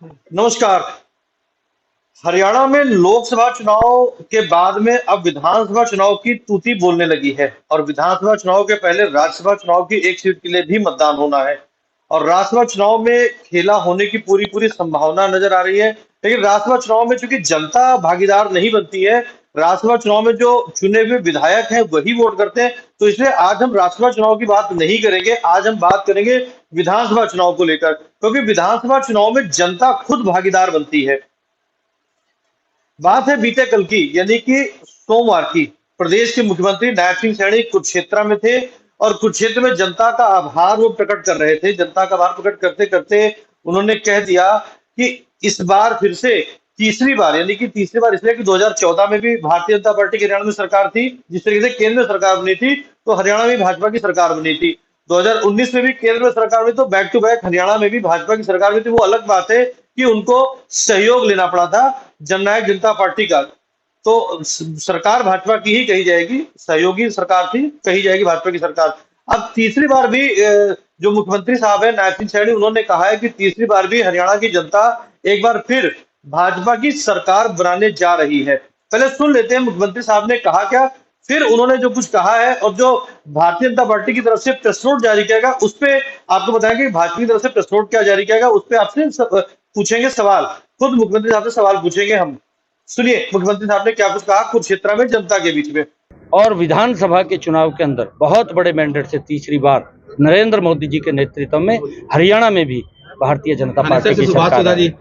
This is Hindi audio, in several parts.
नमस्कार। हरियाणा में लोकसभा चुनाव के बाद में अब विधानसभा चुनाव की तूती बोलने लगी है और विधानसभा चुनाव के पहले राज्यसभा चुनाव की एक सीट के लिए भी मतदान होना है और राज्यसभा चुनाव में खेला होने की पूरी पूरी संभावना नजर आ रही है। लेकिन राज्यसभा चुनाव में चूंकि जनता भागीदार नहीं बनती है, राज्यसभा चुनाव में जो चुने हुए विधायक हैं वही वोट करते हैं, तो इसलिए आज हम राज्यसभा चुनाव की बात नहीं करेंगे। आज हम बात करेंगे विधानसभा चुनाव को लेकर, क्योंकि विधानसभा चुनाव में जनता खुद भागीदार बनती है। बात है बीते कल की, यानी कि सोमवार की। प्रदेश के मुख्यमंत्री नायब सिंह सैनी कुरुक्षेत्र में थे और कुरुक्षेत्र में जनता का आभार वो प्रकट कर रहे थे। जनता का आभार प्रकट करते करते उन्होंने कह दिया कि इस बार फिर से तीसरी बार, यानी कि तीसरी बार इसलिए कि 2014 में भी भारतीय जनता पार्टी की हरियाणा में सरकार थी, जिस तरीके से केंद्र में सरकार बनी थी, तो हरियाणा में भाजपा की सरकार बनी थी। 2019 में भी केंद्र में सरकार हुई, तो बैक टू बैक हरियाणा में भी भाजपा की सरकार हुई थी। वो अलग बात है कि उनको सहयोग लेना पड़ा था जननायक जनता पार्टी का। तो सरकार भाजपा की ही कही जाएगी, सहयोगी सरकार थी, कही जाएगी भाजपा की सरकार। अब तीसरी बार भी जो मुख्यमंत्री साहब है नायब सिंह सैनी, उन्होंने कहा है कि तीसरी बार भी हरियाणा की जनता एक बार फिर भाजपा की सरकार बनाने जा रही है। पहले सुन लेते हैं मुख्यमंत्री साहब ने कहा क्या, फिर उन्होंने जो कुछ कहा है और जो भारतीय जनता पार्टी की तरफ से प्रेस नोट जारी किया गया उस पे आपको बताएंगे कि भाजपा की तरफ से प्रेस नोट क्या जारी किया गया, उस पे आपसे पूछेंगे सवाल। खुद मुख्यमंत्री साहब से सवाल पूछेंगे हम। सुनिए मुख्यमंत्री साहब ने क्या कुछ कहा कुरुक्षेत्र में जनता के बीच में। और विधानसभा के चुनाव के अंदर बहुत बड़े मैंडेट से तीसरी बार नरेंद्र मोदी जी के नेतृत्व में हरियाणा में भी भारतीय जनता पार्टी की सरकार है।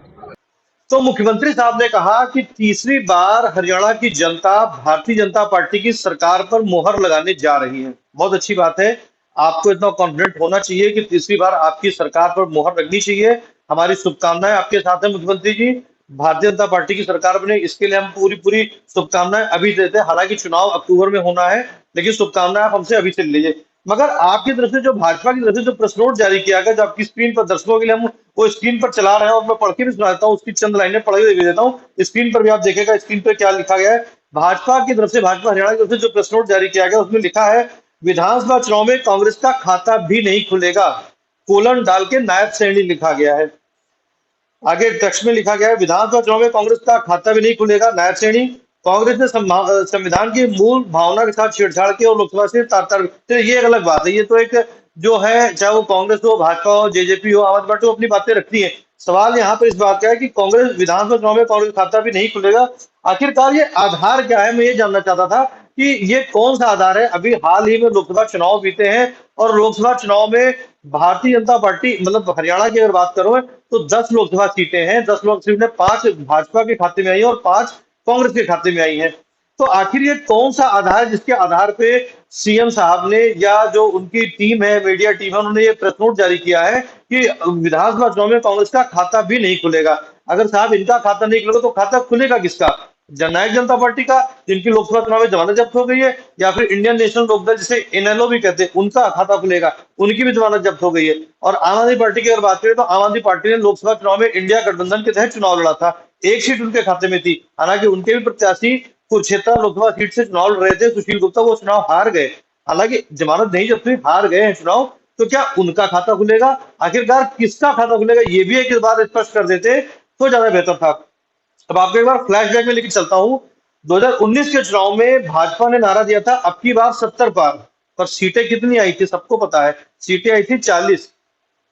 तो मुख्यमंत्री साहब ने कहा कि तीसरी बार हरियाणा की जनता भारतीय जनता पार्टी की सरकार पर मोहर लगाने जा रही है। बहुत अच्छी बात है, आपको इतना कॉन्फिडेंट होना चाहिए कि तीसरी बार आपकी सरकार पर मोहर लगनी चाहिए। हमारी शुभकामनाएं आपके साथ है मुख्यमंत्री जी। भारतीय जनता पार्टी की सरकार बने इसके लिए हम पूरी पूरी शुभकामनाएं अभी देते हैं। हालांकि चुनाव अक्टूबर में होना है, लेकिन शुभकामनाएं आप हमसे अभी से ले लीजिए। मगर आपकी तरफ से जो भाजपा की तरफ से जो प्रेस नोट जारी किया गया, जो आपकी स्क्रीन पर दर्शकों के लिए हम वो स्क्रीन पर चला रहे हैं और मैं पढ़ के भी सुना देता हूँ, उसकी चंद लाइनें पढ़ के भी देता हूँ। स्क्रीन पर भी आप देखेगा स्क्रीन पर क्या लिखा गया है। भाजपा की तरफ से, भाजपा हरियाणा की तरफ से जो प्रेस नोट जारी किया गया उसमें लिखा है, विधानसभा चुनाव में कांग्रेस का खाता भी नहीं खुलेगा, कोलन डाल के नायब सैनी लिखा गया है। आगे टेक्स्ट में लिखा गया है, विधानसभा चुनाव में कांग्रेस का खाता भी नहीं खुलेगा, नायब सैनी। कांग्रेस ने संविधान की मूल भावना के साथ छेड़छाड़ की और लोकसभा से तार तो ये एक अलग बात है। ये तो एक जो है, चाहे वो कांग्रेस हो, भाजपा हो, जेजेपी हो, आम आदमी पार्टी हो, अपनी बातें रखती है। सवाल यहाँ पर इस बात का है कि कांग्रेस विधानसभा चुनाव में कांग्रेस खाता भी नहीं खुलेगा। आखिरकार ये आधार क्या है, मैं ये जानना चाहता था कि ये कौन सा आधार है। अभी हाल ही में लोकसभा चुनाव बीते हैं और लोकसभा चुनाव में भारतीय जनता पार्टी, मतलब हरियाणा की अगर बात करो तो 10 लोकसभा सीटें हैं। 10 लोकसभा सीटें 5 भाजपा के खाते में आई है और 5 कांग्रेस के खाते में आई है। तो आखिर ये कौन सा आधार है जिसके आधार पे सीएम साहब ने या जो उनकी टीम है, मीडिया टीम है, उन्होंने ये प्रेस नोट जारी किया है कि विधानसभा चुनाव में कांग्रेस का खाता भी नहीं खुलेगा। अगर साहब इनका खाता नहीं खुलेगा तो खाता खुलेगा किसका? जननायक जनता पार्टी का, जिनकी लोकसभा चुनाव में जमानत जब्त हो गई है, या फिर इंडियन नेशनल लोकदल जिसे इनेलो भी कहते हैं, उनका खाता खुलेगा, उनकी भी जमानत जब्त हो गई है। और आम आदमी पार्टी की अगर बात करें तो आम आदमी पार्टी ने लोकसभा चुनाव में इंडिया गठबंधन के तहत चुनाव लड़ा था, एक सीट उनके खाते में थी। हालांकि उनके भी प्रत्याशी कुरुक्षेत्र लोकसभा सीट से चुनाव लड़ रहे थे, सुशील गुप्ता, वो चुनाव हार गए। हालांकि जमानत नहीं जब्त हुई, हार गए हैं चुनाव, तो क्या उनका खाता खुलेगा? आखिरकार किसका खाता खुलेगा ये भी एक बात स्पष्ट कर देते तो ज्यादा बेहतर था। अब आपको एक बार फ्लैशबैक में लेकर चलता हूं। 2019 के चुनाव में भाजपा ने नारा दिया था अब की बार 70 पार, पर सीटें कितनी आई थी सबको पता है, सीटें आई थी 40।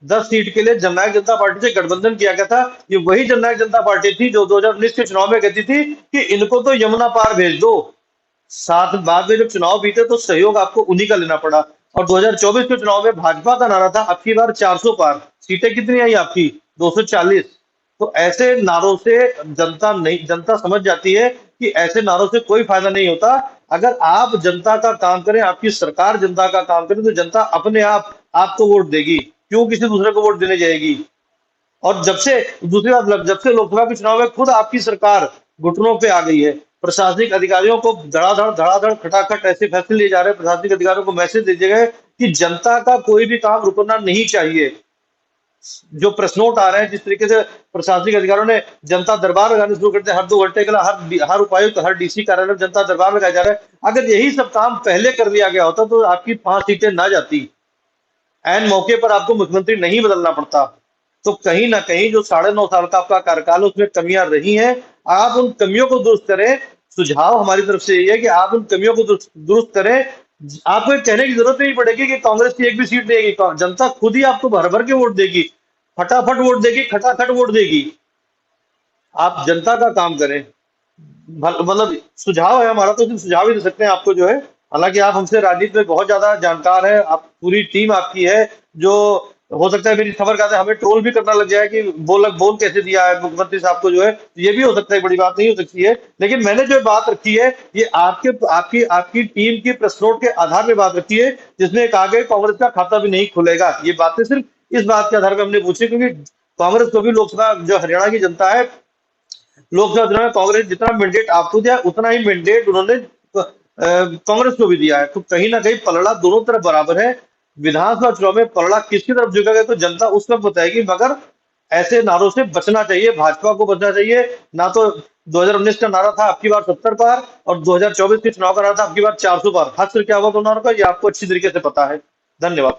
10 सीट के लिए जननायक जनता पार्टी से गठबंधन किया गया था। ये वही जननायक जनता पार्टी थी जो 2019 के चुनाव में कहती थी कि इनको तो यमुना पार भेज दो। साथ बाद में जब चुनाव बीते तो सहयोग आपको उन्हीं का लेना पड़ा। और 2024 के चुनाव में भाजपा का नारा था अब की बार 400 पार, सीटें कितनी आई आपकी? 240। तो ऐसे नारों से जनता समझ जाती है कि ऐसे नारों से कोई फायदा नहीं होता। अगर आप जनता का काम करें, आपकी सरकार जनता का काम करे, तो जनता अपने आप आपको वोट देगी, क्यों किसी दूसरे को वोट देने जाएगी? और जब से दूसरी बात, जब से लोकसभा के चुनाव में खुद आपकी सरकार घुटनों पे आ गई है, प्रशासनिक अधिकारियों को धड़ाधड़ खटाखट ऐसे फैसले लिए जा रहे हैं, प्रशासनिक अधिकारियों को मैसेज दिए गए कि जनता का कोई भी काम रुकना नहीं चाहिए। जो प्रेस नोट आ रहे हैं, जिस तरीके से प्रशासनिक अधिकारियों ने जनता दरबार लगाने शुरू करते हैं, हर 2 घंटे के लिए हर उपायुक्त, हर डीसी कार्यालय में जनता दरबार लगाया जा रहा है। अगर यही सब काम पहले कर लिया गया होता तो आपकी 5 सीटें ना जाती, एन मौके पर आपको मुख्यमंत्री नहीं बदलना पड़ता। तो कहीं ना कहीं जो 9.5 साल का आपका कार्यकाल है उसमें कमियां रही हैं। आप उन कमियों को दुरुस्त करें। सुझाव हमारी तरफ से ये है कि आप उन कमियों को दुरुस्त करें। आपको ये कहने की जरूरत नहीं पड़ेगी कि कांग्रेस की एक भी सीट देगी, जनता खुद ही आपको भर भर के वोट देगी, फटाफट वोट देगी, खटाखट वोट देगी। आप जनता का काम करें। मतलब सुझाव है हमारा, तो सिर्फ सुझाव ही दे सकते हैं आपको जो है। हालांकि आप हमसे राजनीति में बहुत ज्यादा जानकार है, आप पूरी टीम आपकी है, जो हो सकता है मेरी खबर का हमें ट्रोल भी करना लग जाए कि बोल कैसे दिया है मुख्यमंत्री साहब को जो है, ये भी हो सकता है, बड़ी बात नहीं हो सकती है। लेकिन मैंने जो बात रखी है ये आपकी टीम की प्रेस नोट के आधार पर बात रखी है, जिसमें कहा गया कांग्रेस का खाता भी नहीं खुलेगा। ये बातें सिर्फ इस बात के आधार पर हमने पूछी क्योंकि कांग्रेस को भी लोकसभा, जो हरियाणा की जनता है, लोकसभा चुनाव में कांग्रेस जितना मैंडेट आपको दिया उतना ही मैंडेट उन्होंने कांग्रेस को भी दिया है। तो कहीं ना कहीं पलड़ा दोनों तरफ बराबर है। विधानसभा चुनाव में पलड़ा किसकी तरफ झुकेगा तो जनता उस वक्त बताएगी, मगर ऐसे नारों से बचना चाहिए, भाजपा को बचना चाहिए। ना तो 2019 का नारा था आपकी बार 70 पार, और 2024 के चुनाव का नारा था आपकी बार 400 पार। हाथ से क्या हुआ दोनों का, ये आपको अच्छी तरीके से पता है। धन्यवाद।